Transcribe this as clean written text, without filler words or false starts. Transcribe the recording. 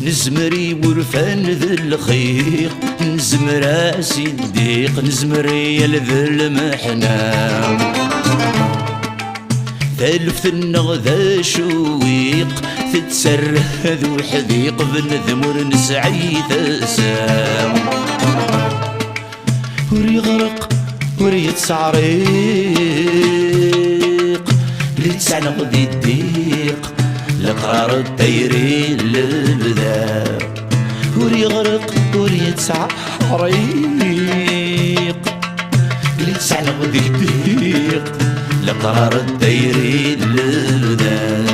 نزمري ورفان ذي الخيق، نزمر راسي الضيق، نزمري ذي المحنة. ثالف النغ ذا شويق، تتسره ذو حذيق، بنذمر نسعي ثسام. وريغرق وريتسعريق، لتسعنق ذي الضيق، لقرار الطيرين للبذاق. وريغرق وريتسعريق، لتسعنق ذي الضيق، لقرار الطيرين للبذاق.